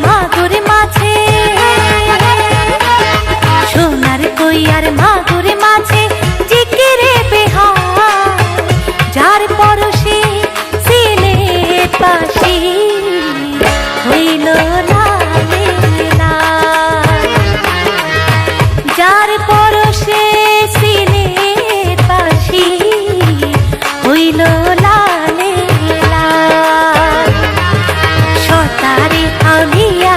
মাগুর মাছে, সোনার কই আর মাগুর মাছে জিকিরে বেহাল, যার পরশে সিলেট বাসী হইল লালে লাল, যার পরশে সিলেট বাসী হইল লালে লাল। সতারে আউলিয়া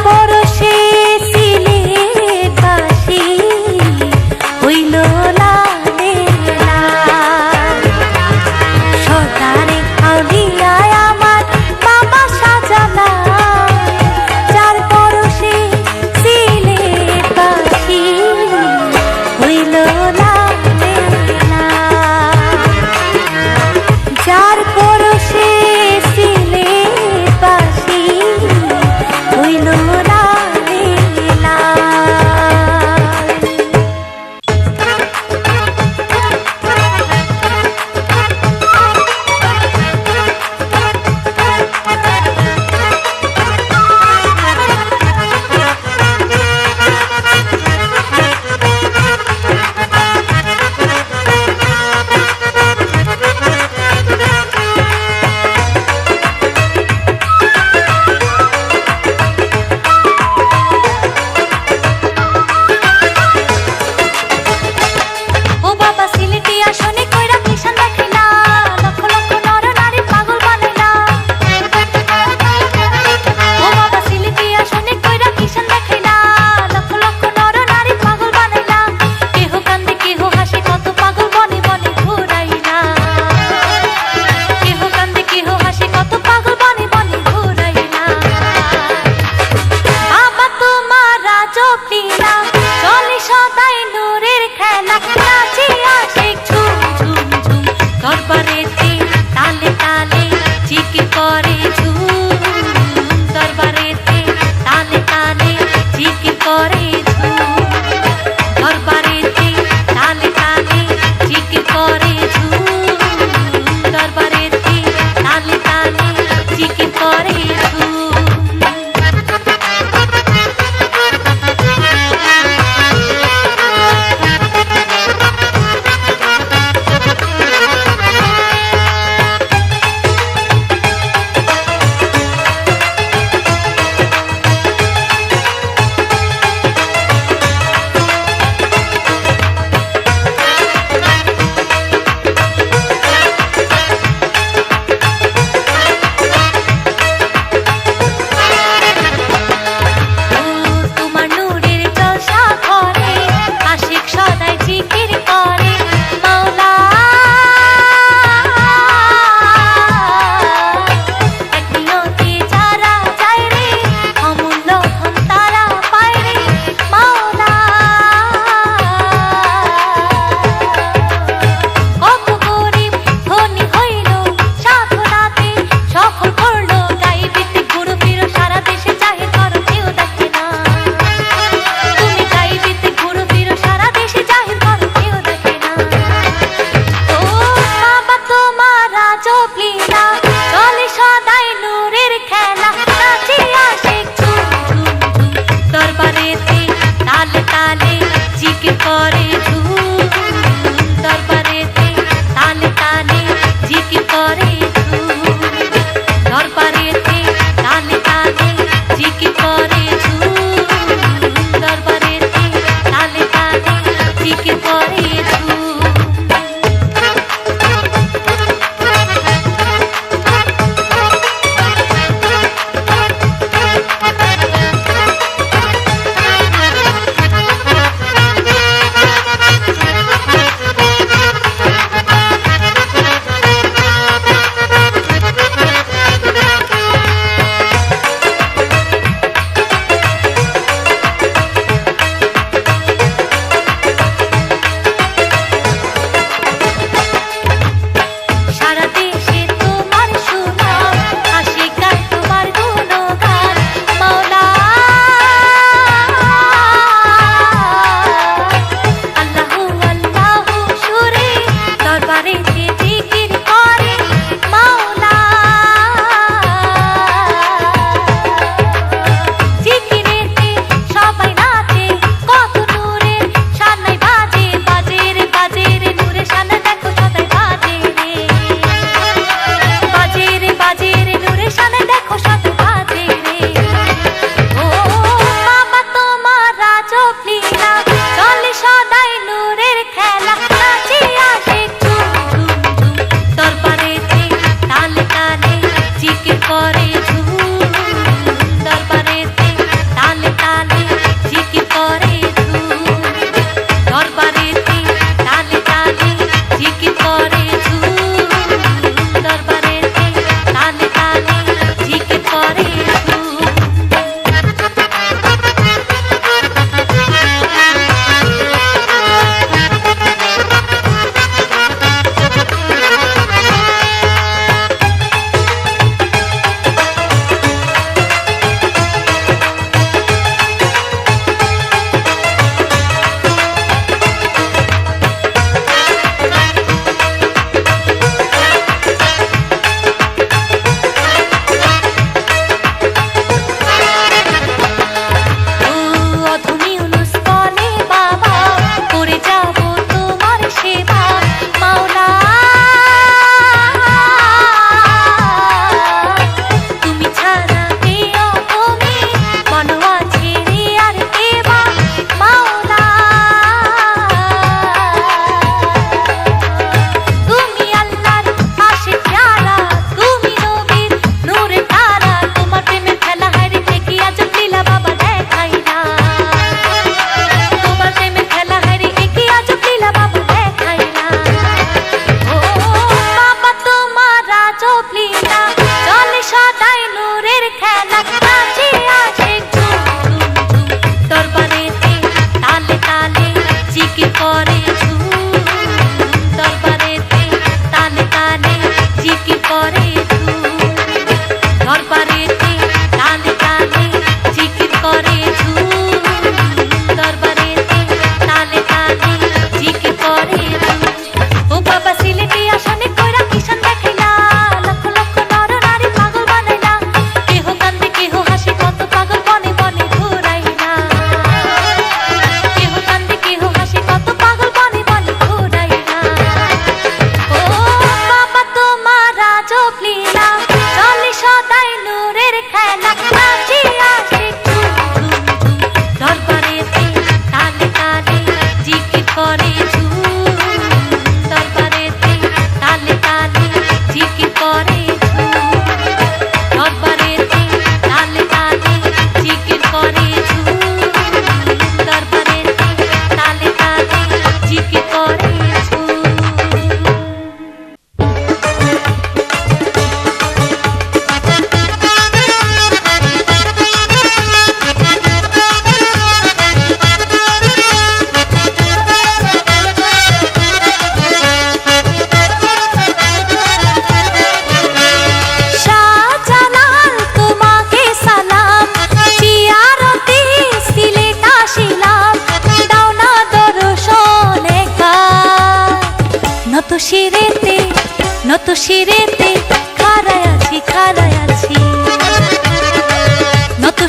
পরশে সিলেটবাসী হইল লালে লাল। সর্দারে আউলিয়ায় আমার বাবা শাহজালাল, যার পরশে সিলেটবাসী হইল লালে লাল। যার পরশে সিলেটবাসী হইল লালে লাল।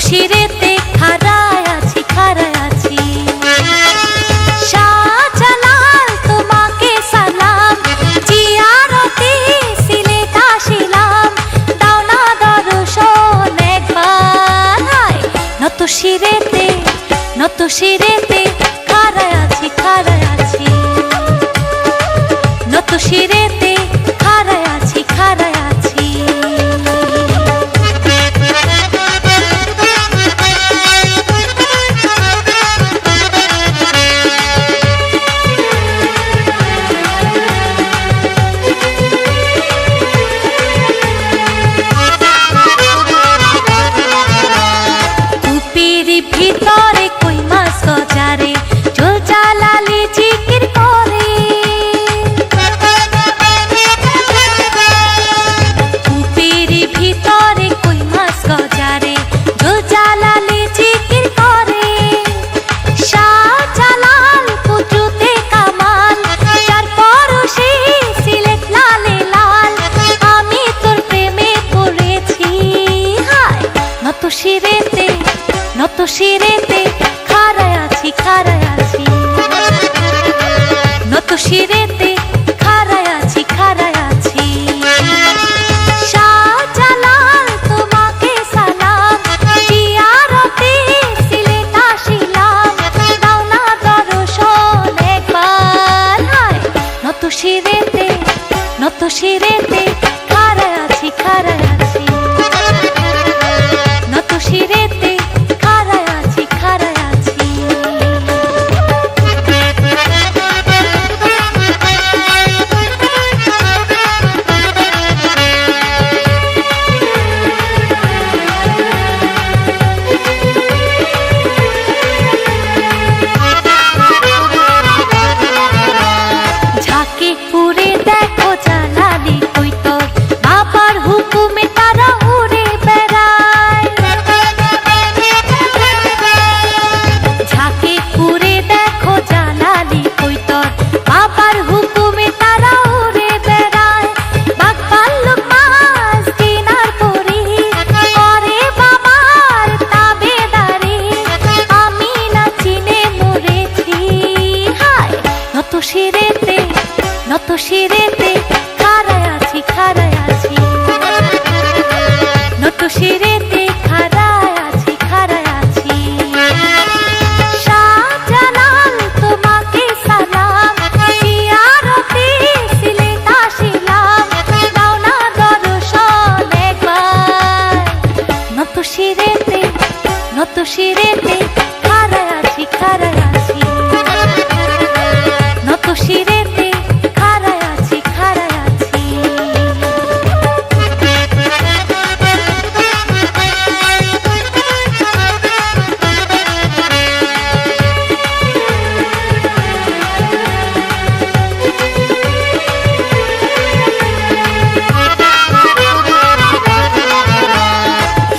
শিরেতে খাড়ায় আছি খাড়ায় আছি। শাহজালাল তোমাকে সালাম, জিয়ারতে সিলেট আসিলাম, দাও না দর্শন একবার। নত শিরেতে খাড়ায় আছি খাড়ায় আছি। নত শিরেতে খাড়ায় আছি খাড়ায় আছি। ভিতরে কই মাছ গজারে, জল জ্বালালে জিকির করে। কূপের ভিতরে কই মাছ গজারে, জল জ্বালালে জিকির করে। শাহজালাল পুত্রতে কামাল, যার পরশে সিলেট লালে লাল। আমি তোর প্রেমে পড়েছি, হায় নত শিরেতে খাড়ায় আছি খাড়ায় আছি। নত শিরেতে খাড়ায় আছি খাড়ায় আছি। শাহজালাল তোমাকে সালাম, জিয়ারতে সিলেট আসিলাম, দাও না দর্শন একবার। নত শিরেতে খাড়ায় আছি খাড়ায় আছি। নত শিরেতে খাড়ায় আছি খাড়ায় আছি। ঝাঁকে পুরে দেখো জালালি কই তোর, বাবার হুকুমে তারা উড়ে বেড়ায়। ঝাঁকে পুরে দেখো জালালি কই তোর, বাবার হুকুমে তারা উড়ে বেড়ায়। বাঘ ভাল্লুক মাছ দিনার পরি, করে বাবার তাবেদারি। আমি না চিনে মরেছি, হায় নত শিরেতে খাড়ায় আছি খাড়ায় আছি। নত শিরেতে খাড়ায় আছি খাড়ায় আছি। শাহজালাল তোমাকে সালাম, জিয়ারতে সিলেট আসিলাম, দাও না দর্শন একবার। নত শিরেতে খাড়ায় আছি খাড়ায় আছি। নত শিরেতে খাড়ায় আছি খাড়ায় আছি।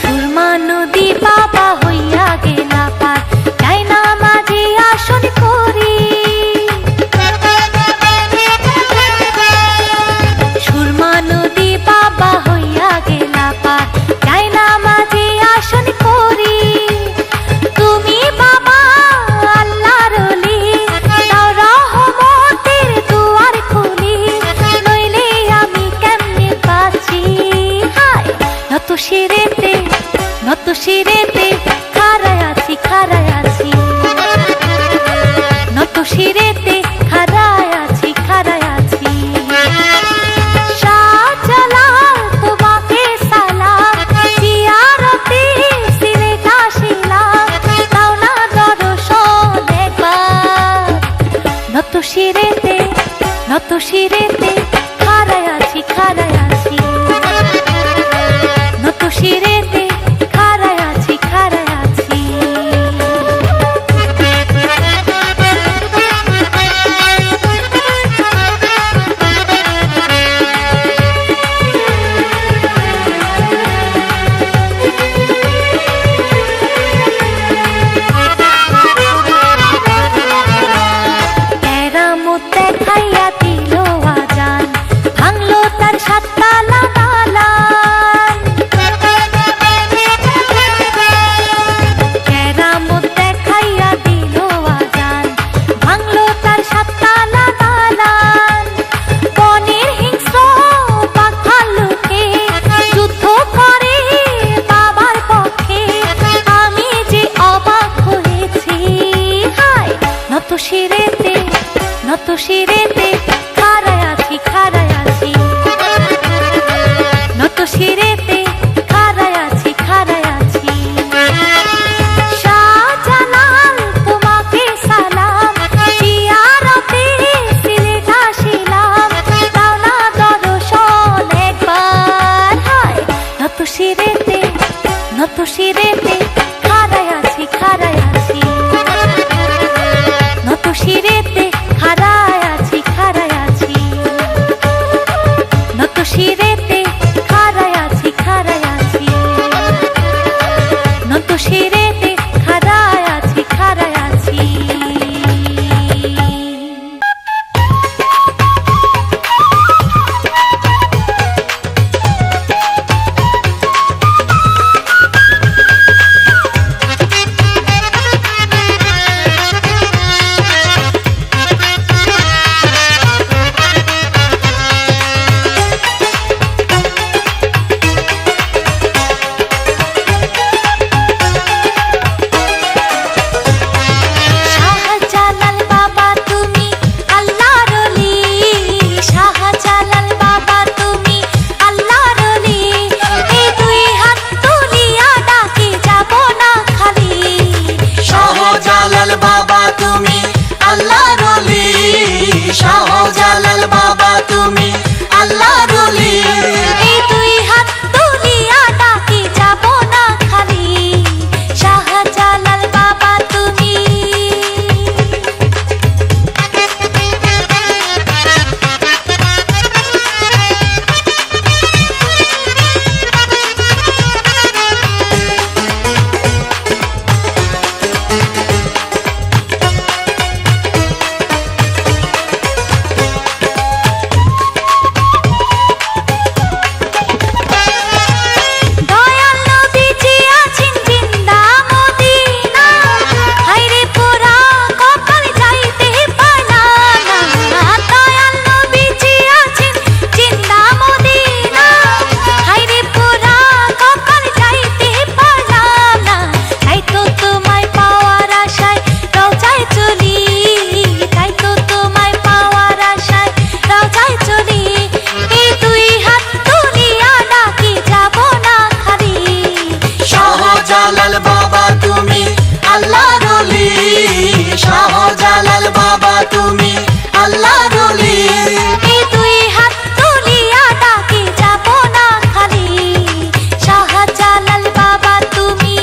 সুরমা নদী বাবা হইয়া গেলা পার, যাই না মাঝে আসন করি। সুরমা নদী বাবা হইয়া গেলা পার, যাই না মাঝে আসন করি। তুমি বাবা আল্লাহর ওলি, দাও রহমতের দুয়ার খুলি, নইলে আমি কেমনে বাঁচি। হায় নত শিরেতে খাড়ায় আছি খাড়ায় আছি। নত শিরেতে খাড়ায় আছি খাড়ায় আছি। শাহজালাল তোমাকে সালাম, জিয়ারতে সিলেট আসিলাম, দাও না দর্শন একবার। নত শিরেতে খাড়ায় আছি খাড়ায় আছি। নত শিরেতে খাড়ায় আছি খাড়ায় আছি। খাড়ায় আছি নত শিরেতে খাড়ায় আছি খাড়ায় আছি নত শিরেতে খাড়ায় আছি খাড়ায় আছি নত শিরেতে খাড়ায় আছি খাড়ায় আছি শাহজালাল বাবা তুমি আল্লাহর ওলি এই দুই হাত তুলিয়া ডাকি যাব না খালি শাহজালাল বাবা তুমি শাহজালাল বাবা তুমি আল্লাহর ওলি শাহজালাল বাবা তুমি আল্লাহর ওলি এই দুই হাত তুলিয়া ডাকি যাব না খালি শাহজালাল বাবা তুমি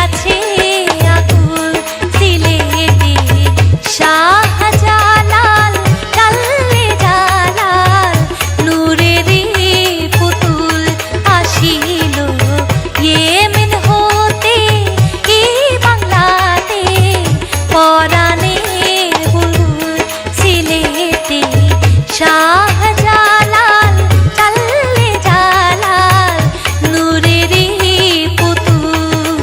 আছে আকুল সিলেটে শাহজালাল জাল্লে জালাল নূরেরই পুতুল আসিল ইয়েমেন হতে এই বাংলাতে পরাণের বুলবুল সিলেটে শাহজালাল জাল্লে জালাল নূরেরই পুতুল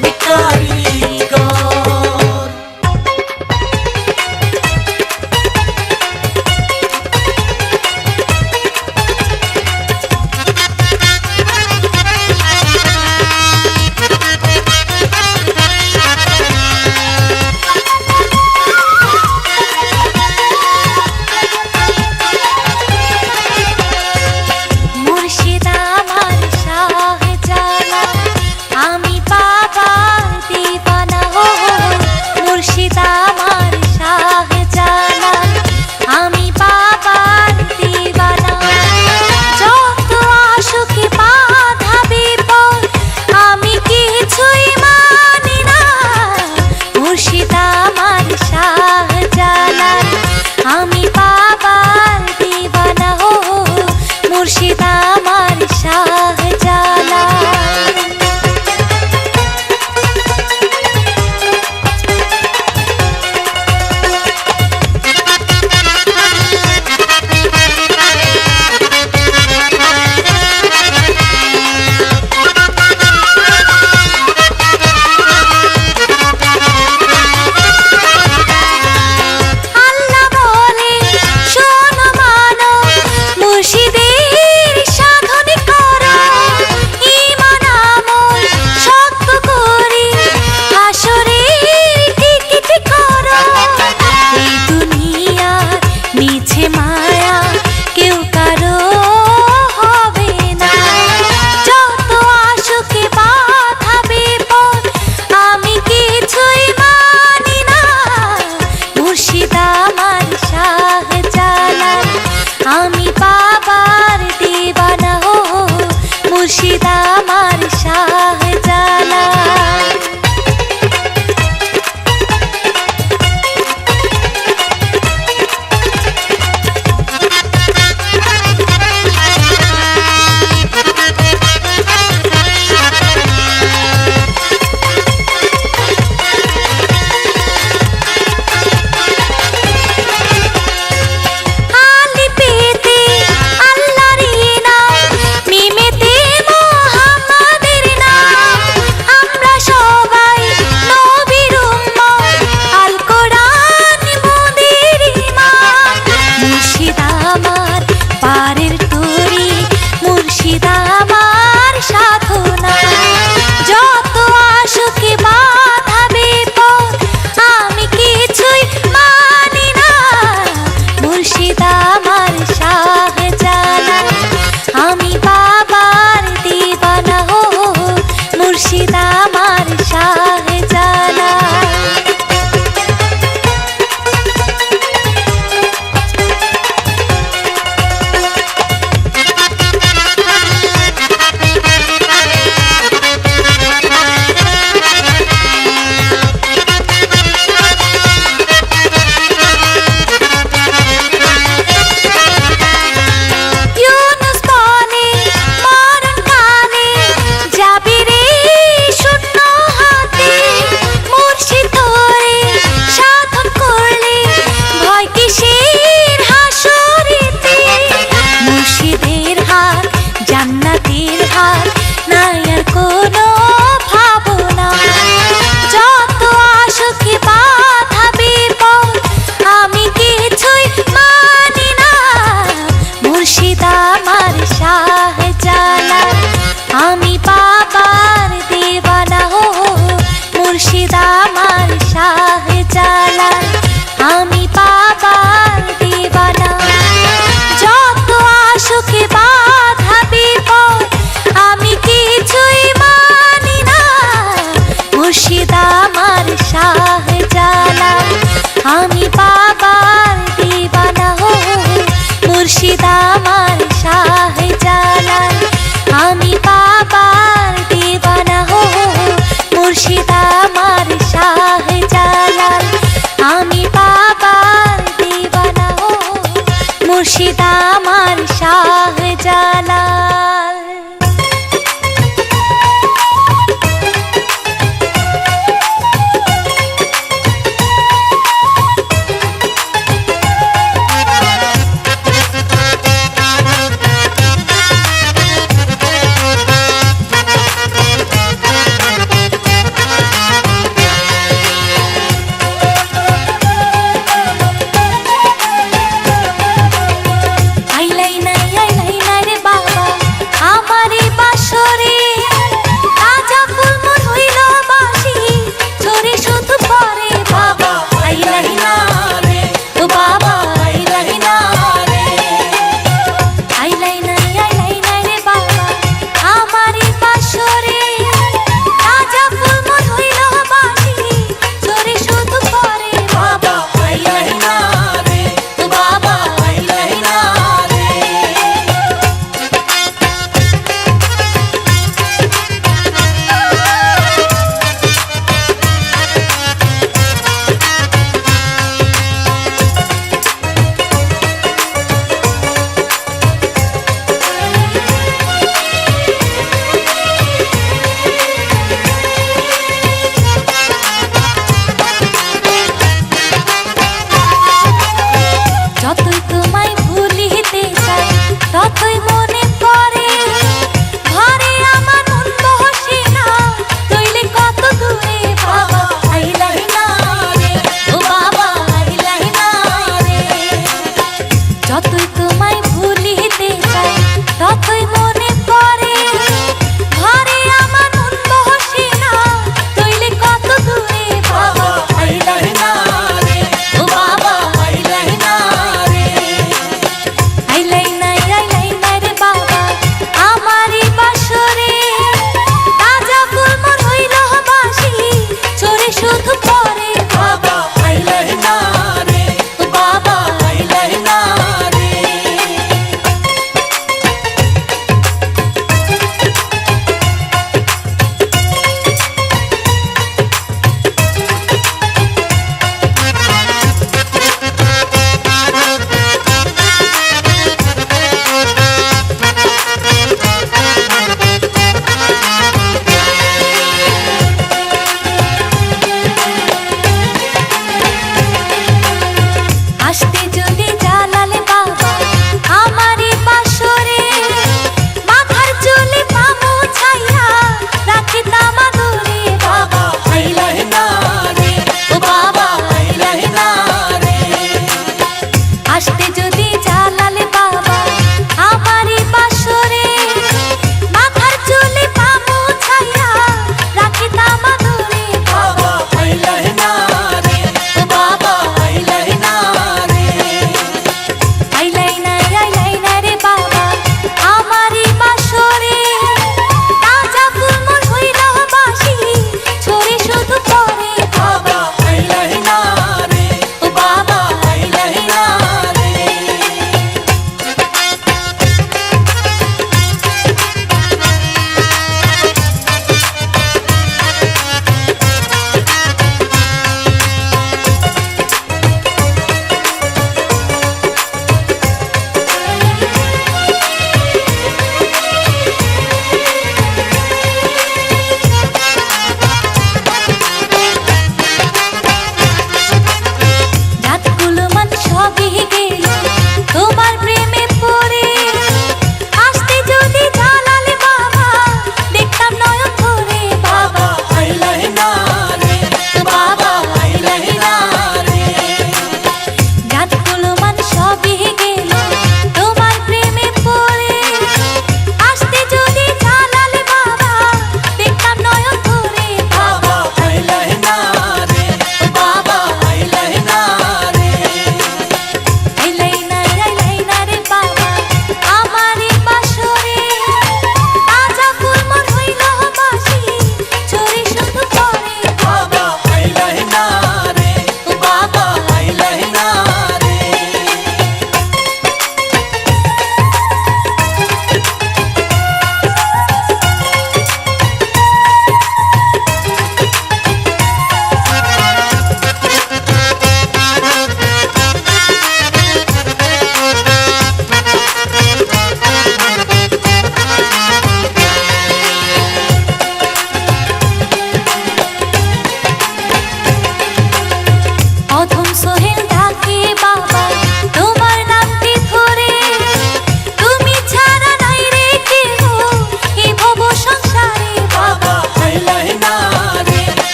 তুমি কারিগর। মুর্শিদ আমার শাহজালাল, আমি বাবার দিওয়ানা।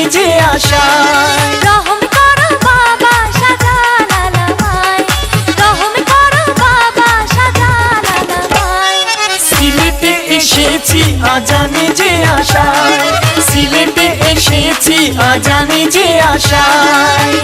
জানি যে আশায় রহম করো বাবা শাহজালাল আমায়, রহম করো বাবা শাহজালাল আমায়। সিলেটে এসেছি আজ আমি যে আশায়, সিলেটে এসেছি আজ আমি যে আশায়।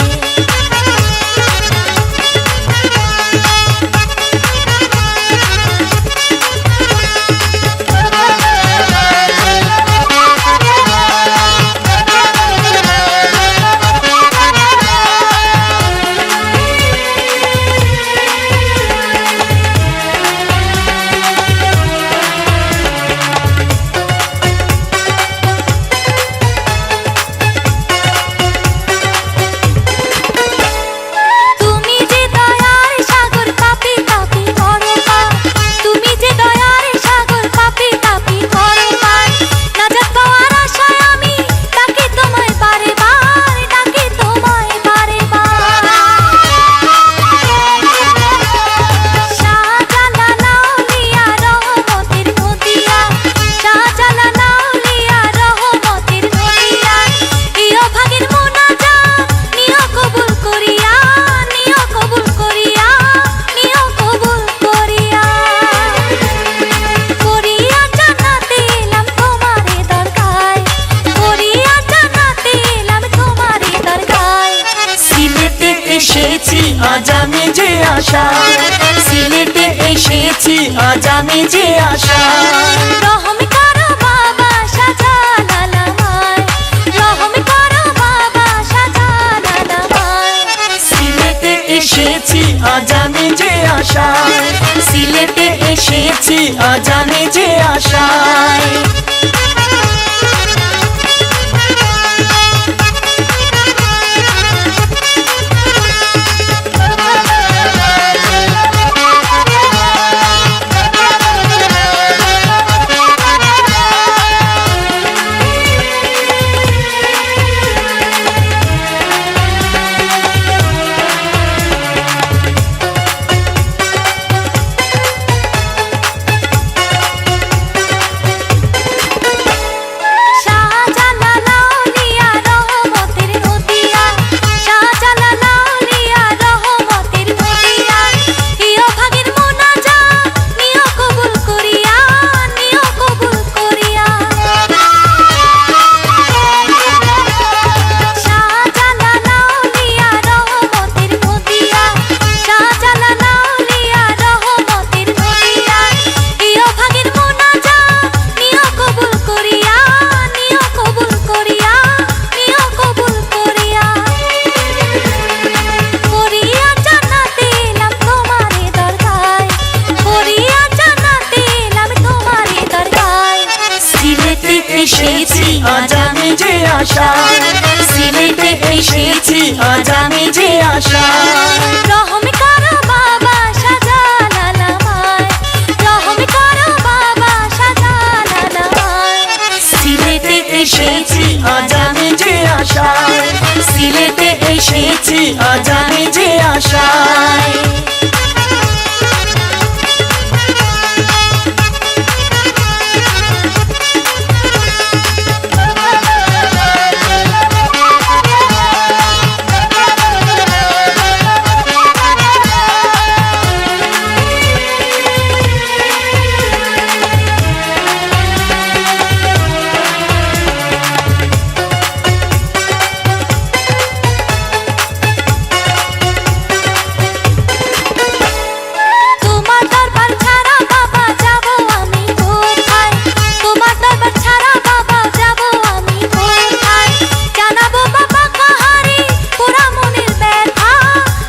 তুমি যে দয়ার সাগর পাপি তাপি করো পার, তুমি যে দয়ার সাগর পাপি তাপি করো পার। নাজাত পাওয়ার আশায় আমি ডাকি তোমায় বারে বার, ডাকি তোমায় বারে বার। শাহজালাল আউলিয়া রহমতের নদিয়া, শাহজালাল আউলিয়া রহমতের নদিয়া। ইয় ভাগের মোনাজাত নিয় কবুল করিয়া, নিয় কবুল করিয়া, নিয় কবুল করিয়া। করিয়া জান্নাতে এলাম তোমারে দরগায়, করিয়া জান্নাতে এলাম তোমারে দরগায়। সিলেটে এসেছি আজ আমি যে আশায়, সিলেটে এসেছি আজ আমি যে আশায়। রহম করো বাবা শাহজালাল আমায়, রহম করো বাবা শাহজালাল আমায়। সিলেটে এসেছি আজ আমি যে আশায়, সিলেটে এসেছি আজ আমি যে আশায়। শাহজালাল আউলিয়া রহমতের নদিয়া, শাহজালাল আউলিয়া রহমতের নদিয়া। ইয় ভাগের মোনাজাত নিয় কবুল করিয়া, নিয় কবুল করিয়া। শাহজালাল আউলিয়া রহমতের নদিয়া, শাহজালাল আউলিয়া রহমতের নদিয়া। ইয় ভাগের মোনাজাত নিয় কবুল করিয়া, নিয় কবুল করিয়া, নিয় কবুল করিয়া। করিয়া জান্নাতে এলাম তোমারে দরগায়, করিয়া জান্নাতে এলাম তোমারে দরগায়। সিলেটে এসেছি আজ আমি যে আশায়, সিলেটে এসেছি আজ আমি যে আশায়। রহম করো বাবা শাহজালাল আমায়, রহম করো বাবা শাহজালাল আমায়। সিলেটে এসেছি আজ আমি যে আশায়, সিলেটে এসেছি আজ আমি যে আশায়। তোমার দরবার ছাড়া বাবা যাবো আমি কোথায়, তোমার দরবার ছাড়া বাবা যাবো আমি কোথায়। জানাবো বাবা কাহারে পুরা মনের ব্যথা,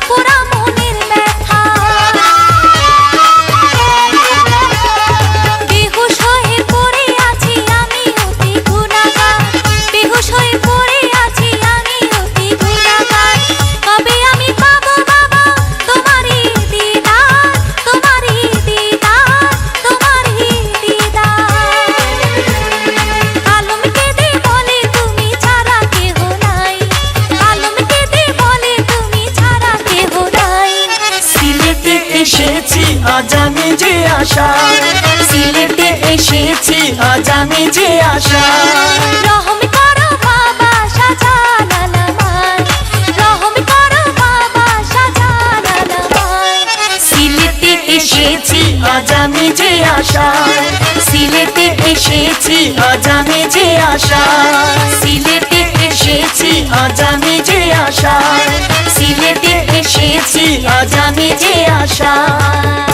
পুরা মনের ব্যথা। বেহুশ হয়ে পড়ে আছি আমি অতি গুনাহগার, বেহুশ হয়ে পড়ে আছি আমি অতি গুনাহগার। কবে আমি পাবো বাবা তোমারই দিদার, তোমারই দিদার, তোমারই দিদার। আলম কেঁদে বলে তুমি ছাড়া কেহ নাই, আলম কেঁদে বলে তুমি ছাড়া কেহ নাই। সিলেটে এসেছি আজ আমি যে আশায়, সিলেটে এসেছি আজ আমি যে আশায়। রহম করো বাবা শাহজালাল আমি যে আশায় সিলেটে এসেছি আজ আমি যে আশায় সিলেটে এসেছি আজ আমি যে আশায় সিলেটে এসেছি আজ আমি যে আশায়